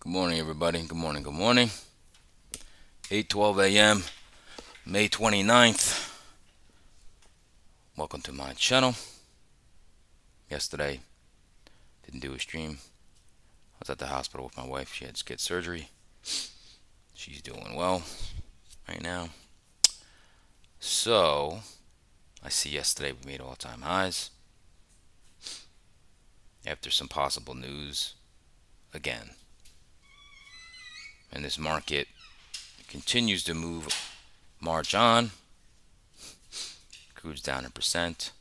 Good morning, everybody. Good morning. Good morning. 8:12 a.m. May 29th. Welcome to my channel. Yesterday, didn't do a stream. I was at the hospital with my wife. She had to get surgery. She's doing well right now. So, I see yesterday we made all-time highs. After some possible news again. And this market continues to move March on. Crude's down a percent.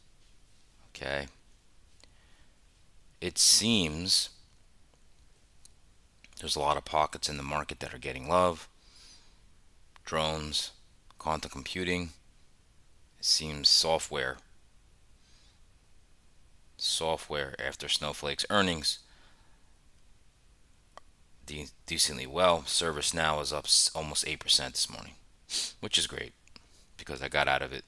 Okay. It seems there's a lot of pockets in the market that are getting love. Drones, quantum computing. It seems software after Snowflake's earnings decently well. ServiceNow is up almost 8% this morning, which is great because I got out of it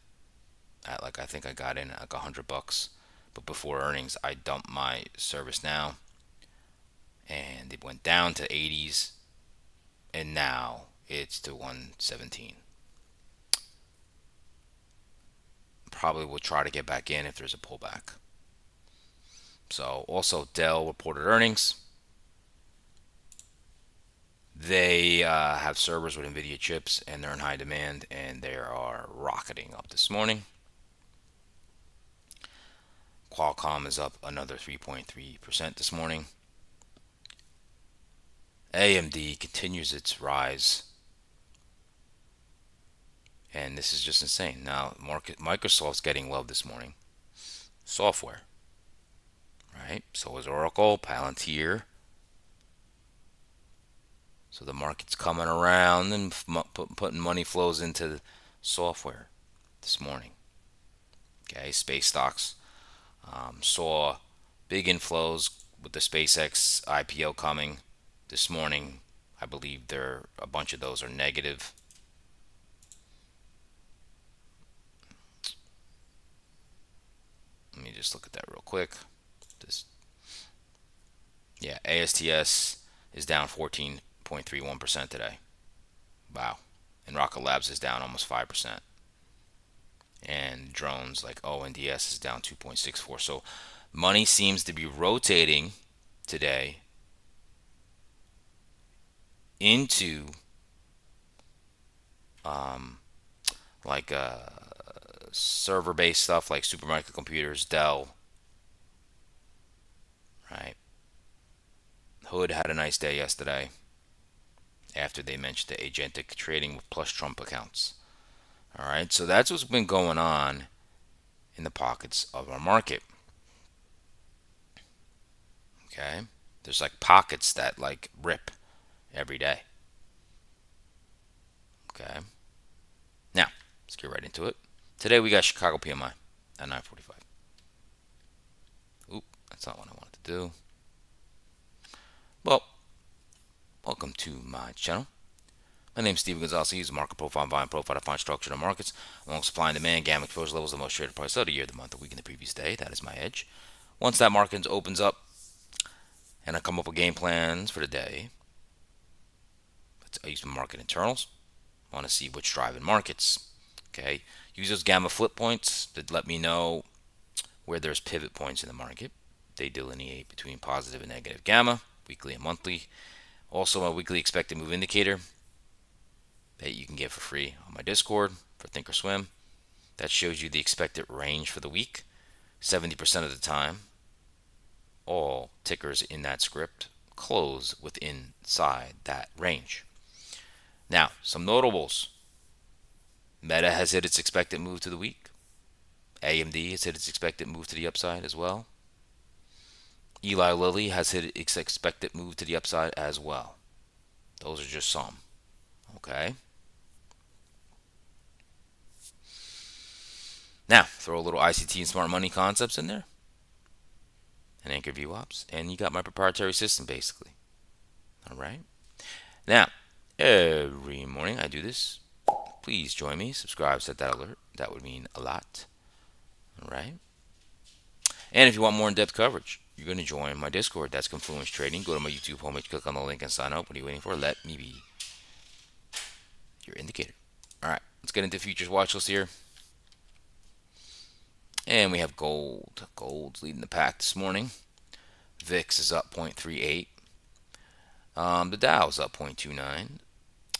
at I think I got in at like $100. But before earnings, I dumped my ServiceNow and it went down to 80s and now it's to 117. Probably will try to get back in if there's a pullback. So also Dell reported earnings. They have servers with NVIDIA chips and they're in high demand and they are rocketing up this morning. Qualcomm is up another 3.3% this morning. AMD continues its rise. And this is just insane. Now, Microsoft's getting love this morning. Software. Right? So is Oracle, Palantir. So the market's coming around and putting money flows into software this morning. Okay, space stocks saw big inflows with the SpaceX IPO coming this morning. I believe a bunch of those are negative. Let me just look at that real quick. ASTS is down 14.31% today. Wow. And Rocket Labs is down almost 5%. And drones like ONDS is down 2.64. So money seems to be rotating today into like server-based stuff like supermicrocomputers, Dell, right? Hood had a nice day yesterday after they mentioned the agentic trading with plus Trump accounts. All right, so that's what's been going on in the pockets of our market. Okay, there's like pockets that like rip every day. Okay, now let's get right into it. Today we got Chicago PMI at 945. Oop, that's not what I wanted to do. Well, welcome to my channel. My name is Steven Gonzalez. I use the market profile and volume profile to find structure in the markets along supply and demand, gamma exposure levels, the most traded price of the year, the month, the week, and the previous day. That is my edge. Once that market opens up and I come up with game plans for the day, I use my market internals. I want to see what's driving markets. Okay, use those gamma flip points to let me know where there's pivot points in the market. They delineate between positive and negative gamma, weekly and monthly. Also, my weekly expected move indicator that you can get for free on my Discord for Thinkorswim. That shows you the expected range for the week. 70% of the time, all tickers in that script close within inside that range. Now, some notables. Meta has hit its expected move to the week. AMD has hit its expected move to the upside as well. Eli Lilly has hit its expected move to the upside as well. Those are just some. Okay. Now, throw a little ICT and smart money concepts in there. And Anchor View Ops. And you got my proprietary system, basically. All right. Now, every morning I do this. Please join me. Subscribe, set that alert. That would mean a lot. All right. And if you want more in-depth coverage, you're going to join my Discord. That's Confluence Trading. Go to my YouTube homepage, click on the link, and sign up. What are you waiting for? Let me be your indicator. All right, let's get into futures watch list here. And we have gold. Gold's leading the pack this morning. VIX is up 0.38. The Dow is up 0.29.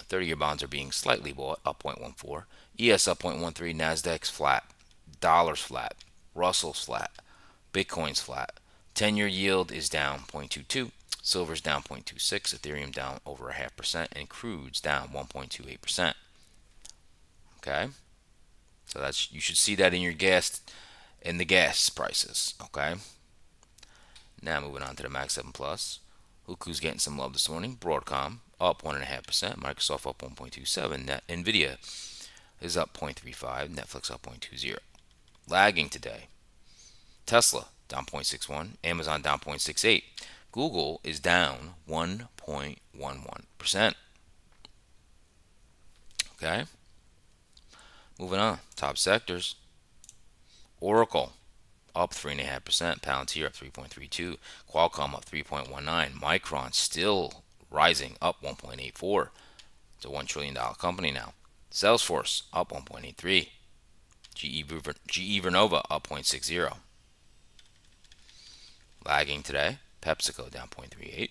30-year bonds are being slightly bought, up 0.14. ES up 0.13. Nasdaq's flat. Dollar's flat. Russell's flat. Bitcoin's flat. 10-year yield is down 0.22. Silver's down 0.26. Ethereum down over 0.5%. And crude's down 1.28%. Okay? So that's, you should see that in your gas, in the gas prices. Okay? Now moving on to the Max 7 Plus. Huku's getting some love this morning. Broadcom up 1.5%. Microsoft up 1.27. Nvidia is up 0.35. Netflix up 0.20. Lagging today. Tesla down 0.61. Amazon down 0.68. Google is down 1.11%. Okay. Moving on. Top sectors. Oracle up 3.5%. Palantir up 3.32. Qualcomm up 3.19. Micron still rising, up 1.84. It's a $1 trillion company now. Salesforce up 1.83. GE Vernova up 0.60. Lagging today. PepsiCo down 0.38.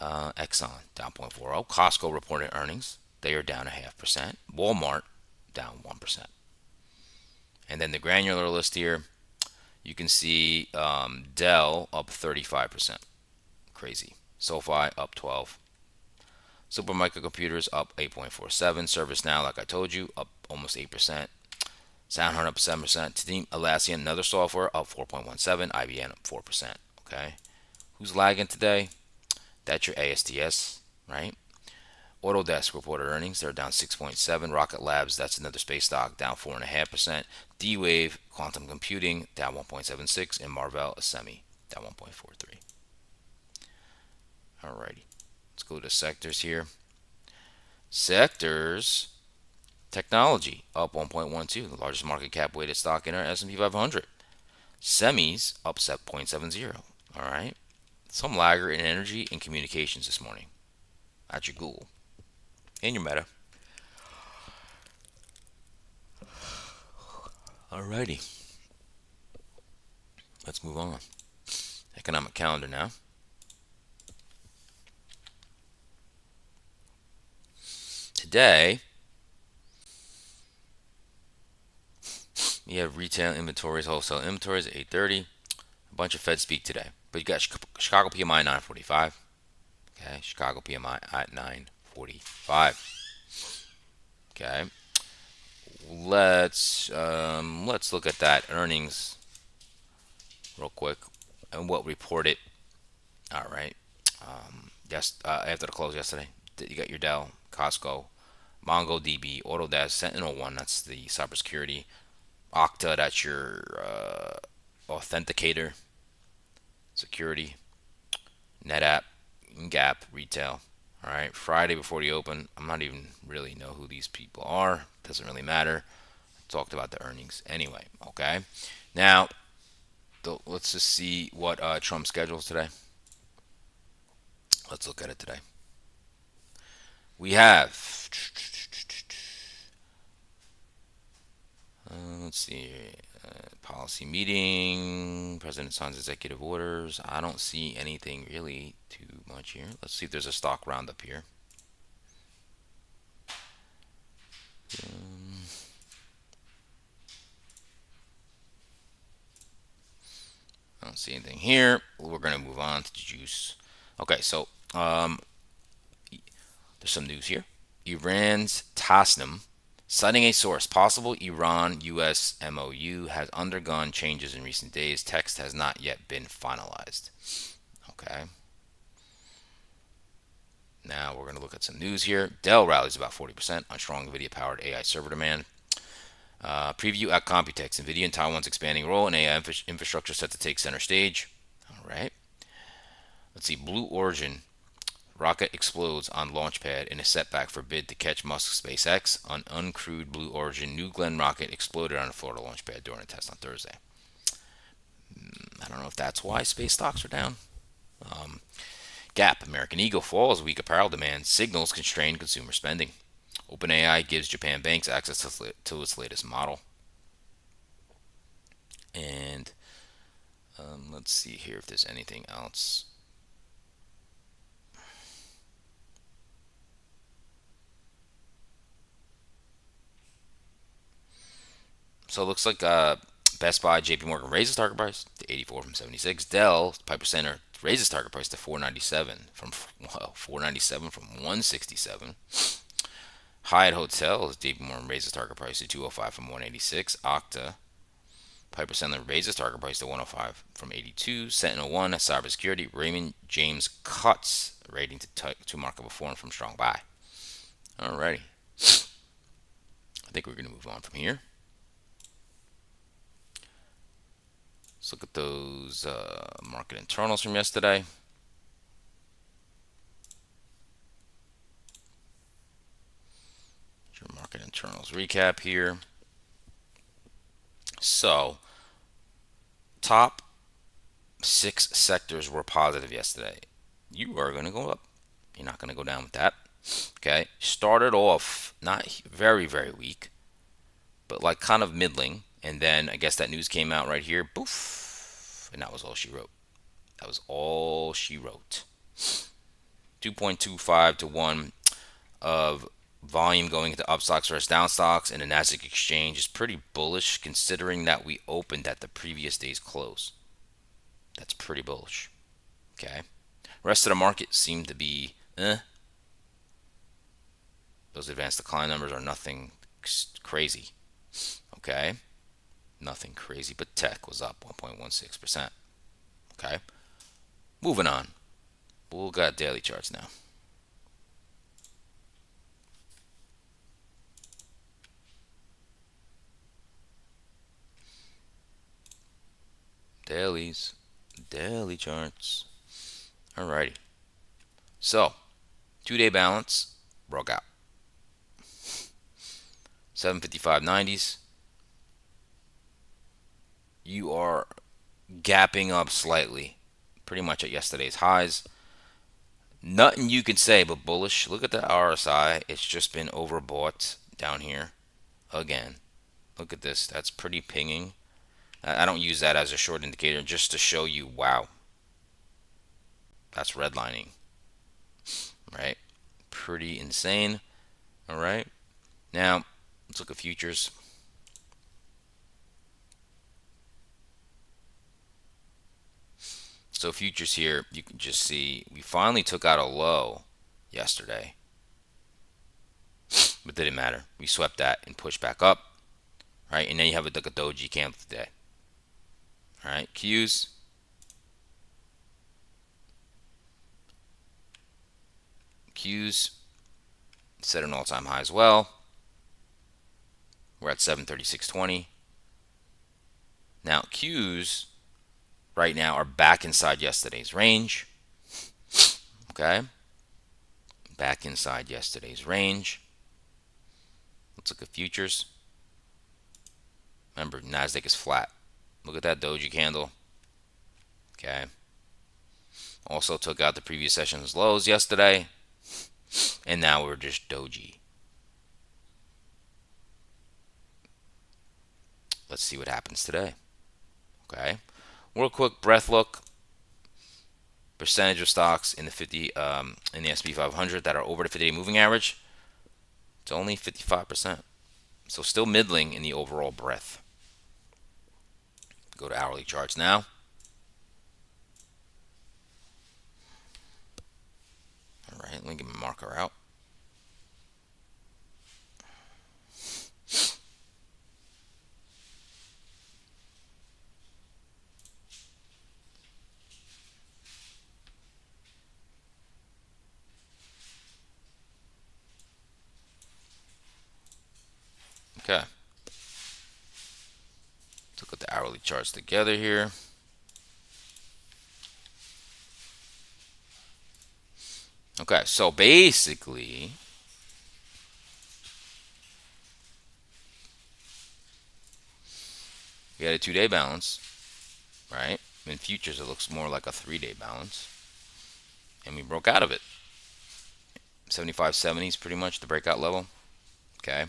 Exxon down 0.40. Costco reported earnings. They are down 0.5%. Walmart down 1%. And then the granular list here, you can see Dell up 35%. Crazy. SoFi up 12. Super Microcomputers up 8.47. ServiceNow, like I told you, up almost 8%. SoundHound up 7%. Team Atlassian, another software, up 4.17. IBM up 4%. Okay. Who's lagging today? That's your ASTS, right? Autodesk reported earnings. They're down 6.7. Rocket Labs, that's another space stock, down 4.5%. D-Wave Quantum Computing down 1.76, and Marvell Assemi down 1.43. Alrighty, let's go to sectors here. Sectors. Technology up 1.12, the largest market cap weighted stock in our S&P 500. Semis up 0.70. All right, some lagger in energy and communications this morning. At your Google and your Meta. Alrighty, let's move on. Economic calendar now. Today, you have retail inventories, wholesale inventories at 8:30. A bunch of Fed speak today. But you got Chicago PMI 945. Okay, Chicago PMI at 945. Okay. Let's look at that earnings real quick and what reported. All right. Yes, after the close yesterday, you got your Dell, Costco, MongoDB, Autodesk, Sentinel-1, that's the cybersecurity, Okta, that's your authenticator, security, NetApp, Gap, retail. All right, Friday before the open, I'm not even really know who these people are. Doesn't really matter. I talked about the earnings anyway. Okay, now let's just see what Trump schedules today. Let's look at it today. We have, let's see, policy meeting, President signs executive orders. I don't see anything really too much here. Let's see if there's a stock roundup here. I don't see anything here. We're going to move on to the juice. Okay, so there's some news here. Iran's Tasnim, citing a source, possible Iran-U.S. MOU has undergone changes in recent days. Text has not yet been finalized. Okay. Now we're going to look at some news here. Dell rallies about 40% on strong NVIDIA-powered AI server demand. Preview at Computex. NVIDIA and Taiwan's expanding role in AI infrastructure set to take center stage. All right. Let's see. Blue Origin rocket explodes on launchpad in a setback for bid to catch Musk's SpaceX. An uncrewed Blue Origin New Glenn rocket exploded on a Florida launchpad during a test on Thursday. I don't know if that's why space stocks are down. Gap, American Eagle falls, weak apparel demand signals constrained consumer spending. OpenAI gives Japan banks access to its latest model. And let's see here if there's anything else. So it looks like Best Buy, JP Morgan raises target price to 84 from 76. Dell, Piper Center raises target price to 497 from 497 from 167. Hyatt Hotels, JP Morgan raises target price to 205 from 186. Okta, Piper Center raises target price to 105 from 82. Sentinel One, cybersecurity, Raymond James cuts rating to market perform from strong buy. Alrighty, I think we're going to move on from here. Let's look at those market internals from yesterday. Your market internals recap here. So, top 6 sectors were positive yesterday. You are going to go up. You're not going to go down with that. Okay. Started off not very, very weak, but like kind of middling. And then I guess that news came out right here. Boof. And that was all she wrote. That was all she wrote. 2.25 to 1 of volume going into up stocks versus down stocks, and the Nasdaq exchange is pretty bullish considering that we opened at the previous day's close. That's pretty bullish. Okay. Rest of the market seemed to be Those advanced decline numbers are nothing crazy. Okay. Nothing crazy, but tech was up 1.16%. Okay. Moving on. We'll got daily charts now. Daily charts. Alrighty. So, 2-day balance broke out. 755.90s. You are gapping up slightly, pretty much at yesterday's highs. Nothing you can say but bullish. Look at the RSI. It's just been overbought down here again. Look at this. That's pretty pinging. I don't use that as a short indicator, just to show you, wow, that's redlining, right? Pretty insane. All right. Now, let's look at futures. So futures here, you can just see we finally took out a low yesterday, but didn't matter. We swept that and pushed back up, right? And then you have a doji candle today. All right, Qs. Qs set an all-time high as well. We're at 736.20. Now Qs right now are back inside yesterday's range. Okay, back inside yesterday's range. Let's look at futures. Remember, Nasdaq is flat. Look at that doji candle. Okay. Also took out the previous session's lows yesterday. And now we're just doji. Let's see what happens today. Okay. Real quick breath look. Percentage of stocks in the in the S&P 500 that are over the 50-day moving average. It's only 55%. So still middling in the overall breadth. Go to hourly charts now. All right, let me get my marker out. Okay. Let's look at the hourly charts together here. Okay, so basically, we had a 2-day balance, right? In futures, it looks more like a 3-day balance, and we broke out of it. 75.70 is pretty much the breakout level. Okay.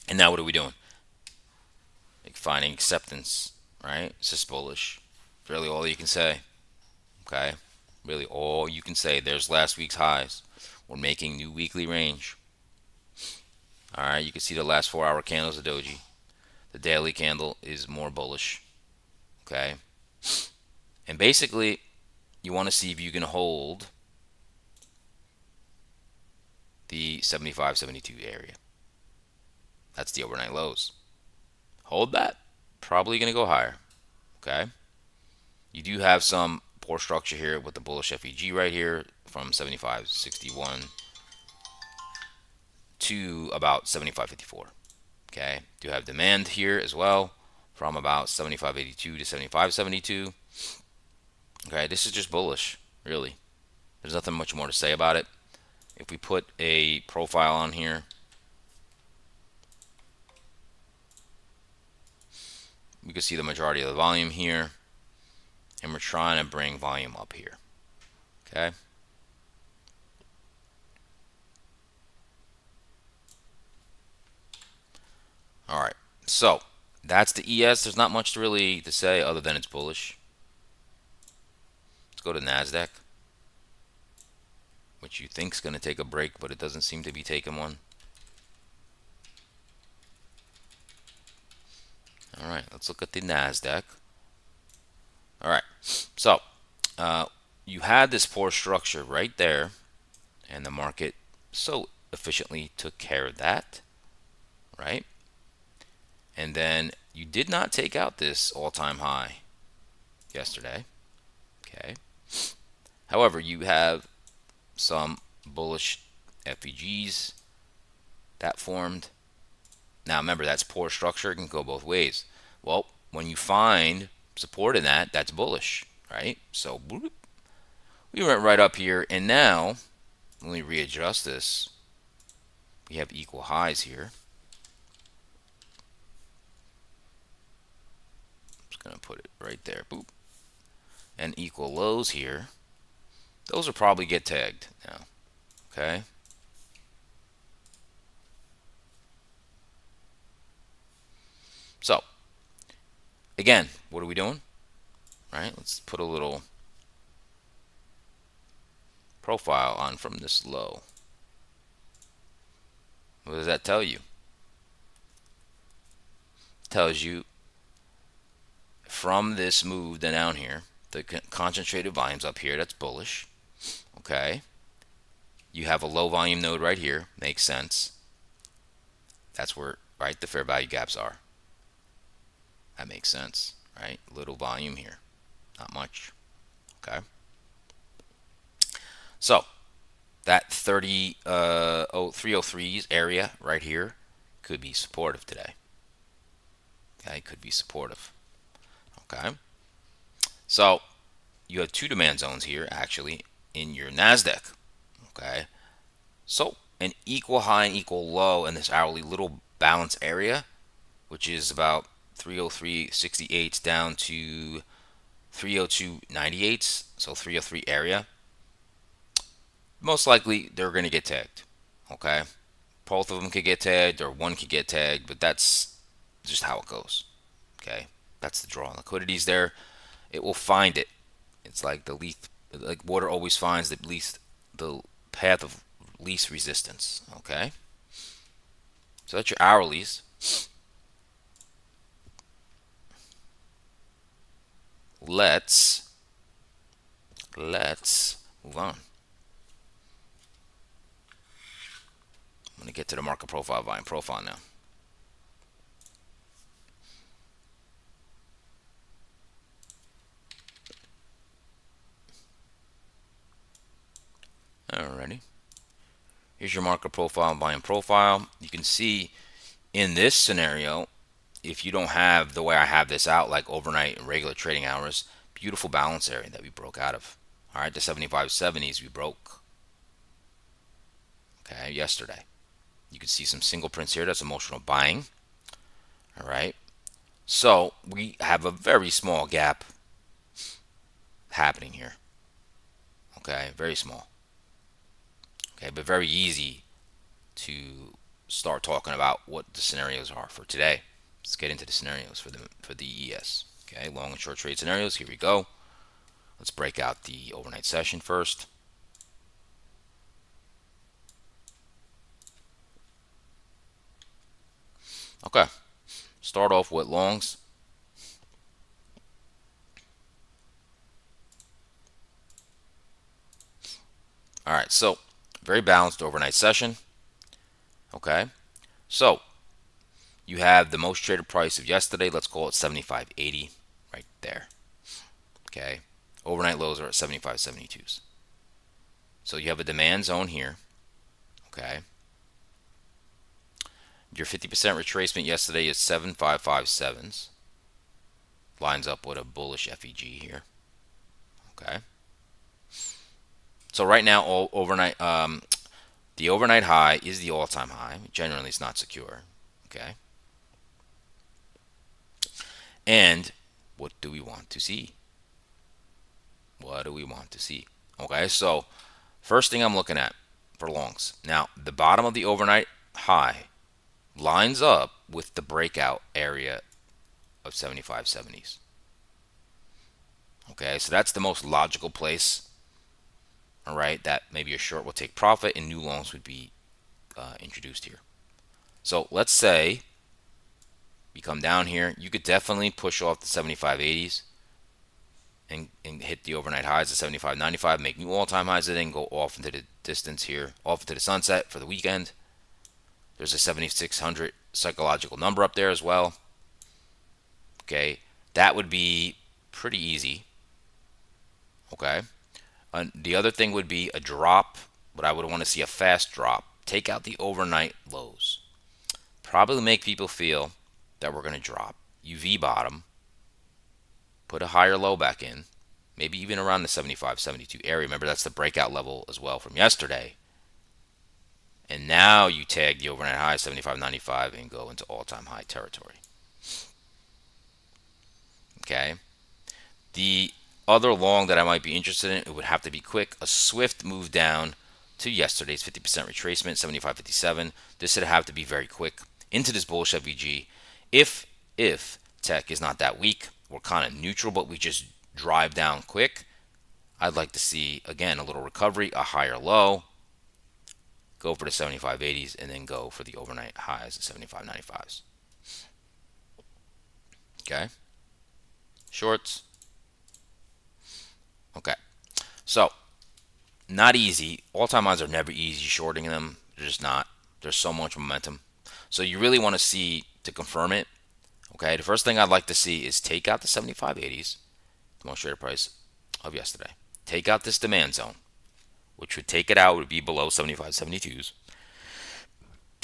And now what are we doing? Like finding acceptance, right? It's just bullish. Really all you can say. Okay. Really all you can say. There's last week's highs. We're making new weekly range. All right. You can see the last 4-hour candles of doji. The daily candle is more bullish. Okay. And basically, you want to see if you can hold the 75.72 area. That's the overnight lows. Hold that. Probably going to go higher. Okay. You do have some poor structure here with the bullish FEG right here from 75.61 to about 75.54. Okay. Do have demand here as well from about 75.82 to 75.72. Okay. This is just bullish, really. There's nothing much more to say about it. If we put a profile on here, we can see the majority of the volume here, and we're trying to bring volume up here. Okay. All right. So that's the ES. There's not much really to say other than it's bullish. Let's go to NASDAQ, which you think is going to take a break, but it doesn't seem to be taking one. All right. Let's look at the NASDAQ. All right. So you had this poor structure right there, and the market so efficiently took care of that, right? And then you did not take out this all-time high yesterday. Okay. However, you have some bullish FEGs that formed. Now remember, that's poor structure. It can go both ways. Well, when you find support in that, that's bullish, right? So we went right up here, and now let me readjust this. We have equal highs here. Just gonna put it right there. Boop. And equal lows here. Those will probably get tagged now. Okay. So again, what are we doing? Right? Let's put a little profile on from this low. What does that tell you? It tells you from this move down here, the concentrated volumes up here, that's bullish. Okay. You have a low volume node right here. Makes sense. That's where, right, the fair value gaps are. That makes sense, right? Little volume here. Not much. Okay. So that 303's area right here could be supportive today. Okay, could be supportive. Okay. So you have two demand zones here actually in your NASDAQ. Okay. So an equal high and equal low in this hourly little balance area, which is about 303.68 down to 302.98, so 303 area. Most likely they're going to get tagged. Okay. Both of them could get tagged or one could get tagged, but that's just how it goes. Okay. That's the draw on liquidities there. It will find it. It's like the least, like water always finds the path of least resistance. Okay. So that's your hourlies. Let's move on. I'm going to get to the market profile, volume profile now. Alrighty. Here's your market profile and volume profile. You can see in this scenario, if you don't have the way I have this out, like overnight and regular trading hours, beautiful balance area that we broke out of. All right, the 75.70s we broke. Okay, yesterday. You can see some single prints here. That's emotional buying. All right. So we have a very small gap happening here. Okay, very small. Okay, but very easy to start talking about what the scenarios are for today. Let's get into the scenarios for the ES. Okay, long and short trade scenarios. Here we go. Let's break out the overnight session first. Okay, start off with longs. All right, so very balanced overnight session. Okay, so you have the most traded price of yesterday. Let's call it 75.80 right there. Okay, overnight lows are at 75.72s. So you have a demand zone here. Okay, your 50% retracement yesterday is 7557s. Lines up with a bullish FEG here. Okay, so right now, all overnight, the overnight high is the all-time high. Generally, it's not secure. Okay, and what do we want to see? What do we want to see? Okay, so first thing I'm looking at for longs. Now, the bottom of the overnight high lines up with the breakout area of 75.70s. Okay, so that's the most logical place. All right, that maybe a short will take profit and new longs would be introduced here. So let's say you come down here, you could definitely push off the 75.80s and hit the overnight highs at 75.95, make new all-time highs, and then go off into the distance here, off into the sunset for the weekend. There's a 7,600 psychological number up there as well. Okay, that would be pretty easy. Okay, the other thing would be a drop, but I would want to see a fast drop. Take out the overnight lows. Probably make people feel that we're going to drop. UV bottom, put a higher low back in, maybe even around the 75-72 area. Remember, that's the breakout level as well from yesterday. And now you tag the overnight high 75.95 and go into all-time high territory. Okay. The other long that I might be interested in, it would have to be quick. A swift move down to yesterday's 50% retracement, 75.57. This would have to be very quick into this bullish FVG. If tech is not that weak, we're kind of neutral, but we just drive down quick, I'd like to see, again, a little recovery, a higher low, go for the 75.80s, and then go for the overnight highs at 75.95s. Okay. Shorts. Okay. So, not easy. All-time highs are never easy shorting them. They're just not. There's so much momentum. So you really want to see to confirm it. Okay. The first thing I'd like to see is take out the 75.80s, the most traded price of yesterday. Take out this demand zone, which would take it out, would be below 75.72s.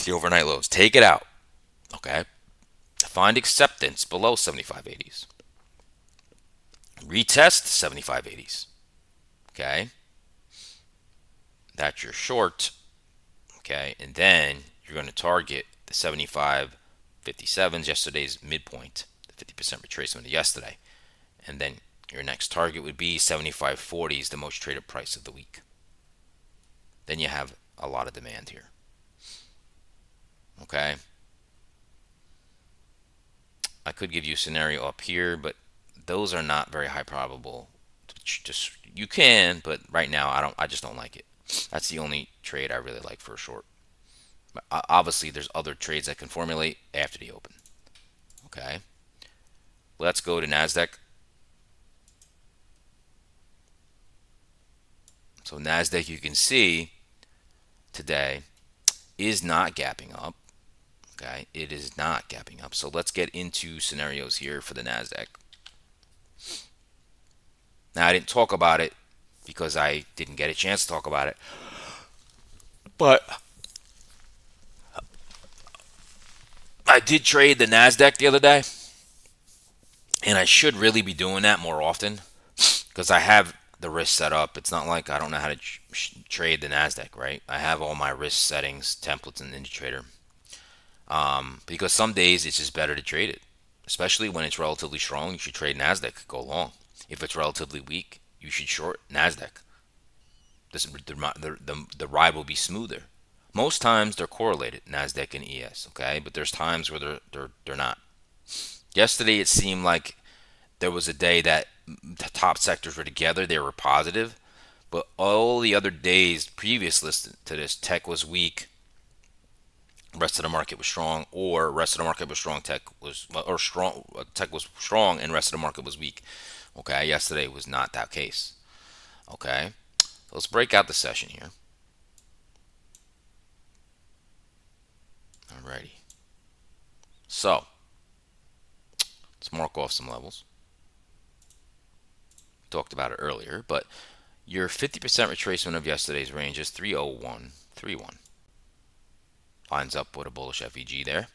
The overnight lows. Take it out. Okay. Find acceptance below 75.80s. Retest 75.80s. Okay. That's your short. Okay. And then you're going to target the 75.57s, yesterday's midpoint, the 50% retracement of yesterday. And then your next target would be 75.40s, the most traded price of the week. Then you have a lot of demand here. Okay. I could give you a scenario up here, but those are not very high probable. Just you can, but right now I just don't like it. That's the only trade I really like for a short. But obviously, there's other trades that can formulate after the open. Okay. Let's go to NASDAQ. So NASDAQ, you can see today is not gapping up. Okay, it is not gapping up. So let's get into scenarios here for the NASDAQ. Now, I didn't talk about it because I didn't get a chance to talk about it. But I did trade the NASDAQ the other day. And I should really be doing that more often because I have the risk set up. It's not like I don't know how to trade the NASDAQ, right? I have all my risk settings, templates in IndyTrader. Because some days it's just better to trade it. Especially when it's relatively strong, you should trade NASDAQ, go long. If it's relatively weak, you should short Nasdaq. The ride will be smoother. Most times they're correlated, Nasdaq and ES. Okay, but there's times where they're not. Yesterday it seemed like there was a day that the top sectors were together. They were positive, but all the other days previous listed to this, tech was weak, rest of the market was strong, or rest of the market was strong, tech was or strong, tech was strong, and rest of the market was weak. Okay, yesterday was not that case. Okay, let's break out the session here. Alrighty, so let's mark off some levels. Talked about it earlier, but your 50% retracement of yesterday's range is 30131. Lines up with a bullish FEG there.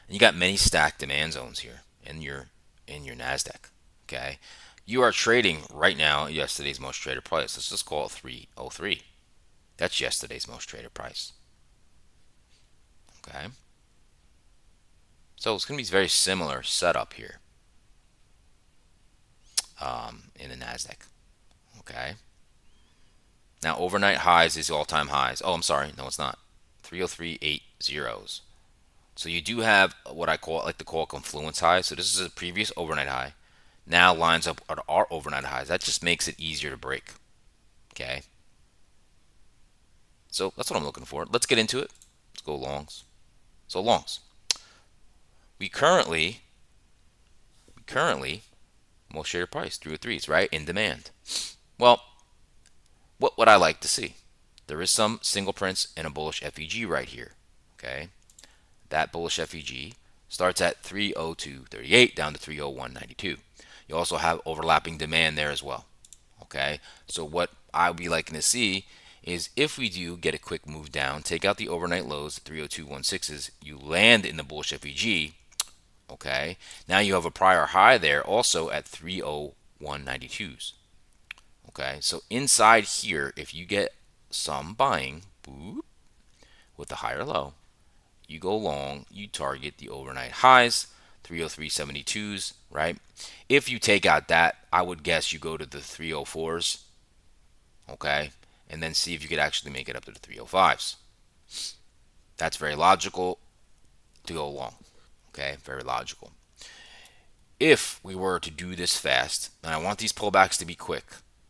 And you got many stacked demand zones here in your Nasdaq. Okay, you are trading right now yesterday's most traded price. Let's just call it 303. That's yesterday's most traded price. Okay, so it's going to be very similar setup here in the Nasdaq. Okay, now overnight highs is all-time highs. Oh, I'm sorry, no, it's not. 30380. So you do have what I call like the call confluence high. So this is a previous overnight high. Now lines up at our overnight highs. That just makes it easier to break. Okay. So that's what I'm looking for. Let's get into it. Let's go longs. So longs. We currently most share price 303s, right? In demand. Well, what would I like to see? There is some single prints and a bullish FEG right here. Okay. That bullish FEG starts at 302.38 down to 301.92. You also have overlapping demand there as well. Okay, so what I'll be liking to see is if we do get a quick move down, take out the overnight lows, the 302.16s, you land in the bullish FEG. Okay, now you have a prior high there also at 301.92s. Okay, so inside here, if you get some buying, boop, with a higher low, you go long, you target the overnight highs, 303.72s, right? If you take out that, I would guess you go to the 304s, okay? And then see if you could actually make it up to the 305s. That's very logical to go long, okay? Very logical. If we were to do this fast, and I want these pullbacks to be quick,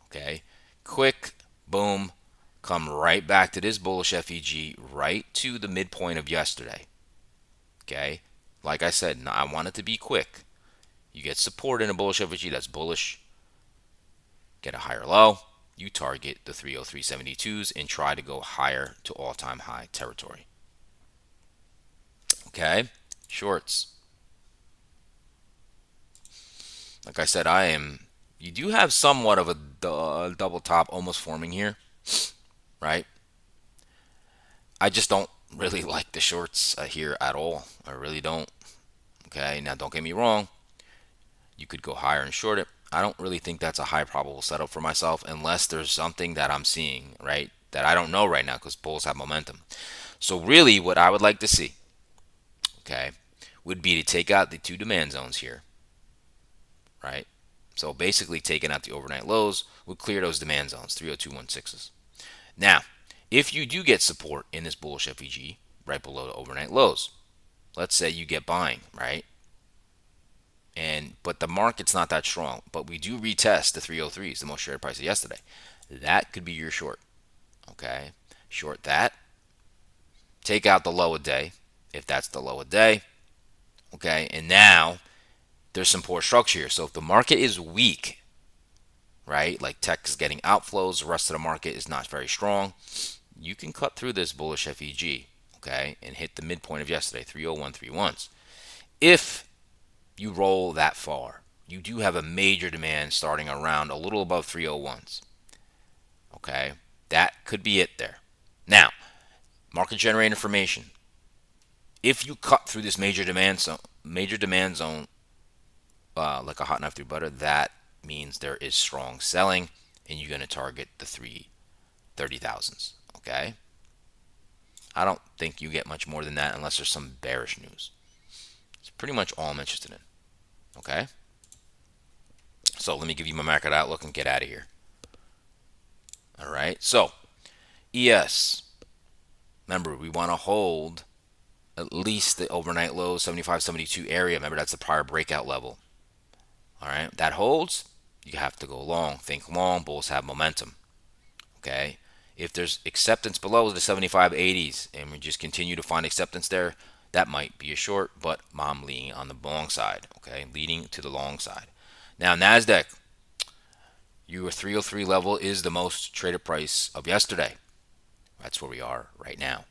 okay? Quick, boom, come right back to this bullish FEG, right to the midpoint of yesterday. Okay, like I said, I want it to be quick. You get support in a bullish FEG that's bullish, get a higher low, you target the 303.72s and try to go higher to all-time high territory. Okay, shorts. Like I said, you do have somewhat of a double top almost forming here, right? I just don't really like the shorts here at all. I really don't. Okay, now don't get me wrong. You could go higher and short it. I don't really think that's a high probable setup for myself unless there's something that I'm seeing, right, that I don't know right now because bulls have momentum. So really what I would like to see, okay, would be to take out the two demand zones here, right? So basically taking out the overnight lows would clear those demand zones, 302.16s. Now, if you do get support in this bullish FEG right below the overnight lows, let's say you get buying, right? But the market's not that strong, but we do retest the 303s, the most traded price of yesterday. That could be your short. Okay, short that. Take out the low a day, if that's the low a day. Okay, and now there's some poor structure here. So if the market is weak, right, like tech is getting outflows, the rest of the market is not very strong, you can cut through this bullish FEG, okay, and hit the midpoint of yesterday, 301.31s. If you roll that far, you do have a major demand starting around a little above 301s. Okay, that could be it there. Now, market generated information. If you cut through this major demand zone, like a hot knife through butter, that means there is strong selling, and you're going to target the 330,000s. Okay, I don't think you get much more than that unless there's some bearish news. It's pretty much all I'm interested in. Okay. So let me give you my market outlook and get out of here. All right. So ES, remember, we want to hold at least the overnight low 75, 72 area. Remember, that's the prior breakout level. All right. That holds, you have to go long. Think long. Bulls have momentum. Okay. If there's acceptance below the 75, 80s and we just continue to find acceptance there, that might be a short, but I'm leaning on the long side. Okay. Leading to the long side. Now, NASDAQ, your 303 level is the most traded price of yesterday. That's where we are right now.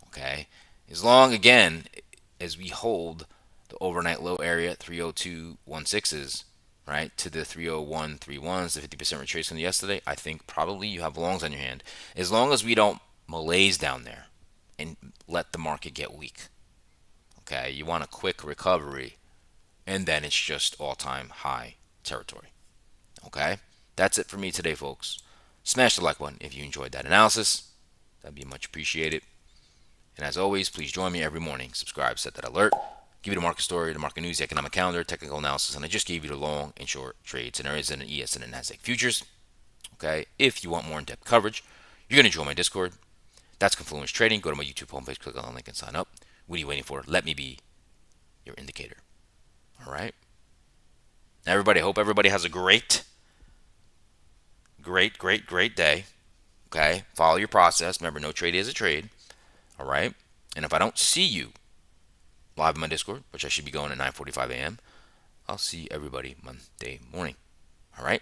Okay. As long, again, as we hold the overnight low area, 302.16s, right, to the 301.31s, the 50% retrace from yesterday, I think probably you have longs on your hand. As long as we don't malaise down there and let the market get weak. Okay. You want a quick recovery, and then it's just all-time high territory. Okay. That's it for me today, folks. Smash the like button if you enjoyed that analysis. That'd be much appreciated. And as always, please join me every morning. Subscribe, set that alert. Give you the market story, the market news, the economic calendar, technical analysis, and I just gave you the long and short trades and areas in an ES and an NASDAQ futures. Okay. If you want more in-depth coverage, you're going to join my Discord. That's Confluence Trading. Go to my YouTube homepage, click on the link, and sign up. What are you waiting for? Let me be your indicator. All right. Everybody, hope everybody has a great day. Okay. Follow your process. Remember, no trade is a trade. All right. And if I don't see you live in my Discord, which I should be going at 9:45 a.m., I'll see everybody Monday morning. All right.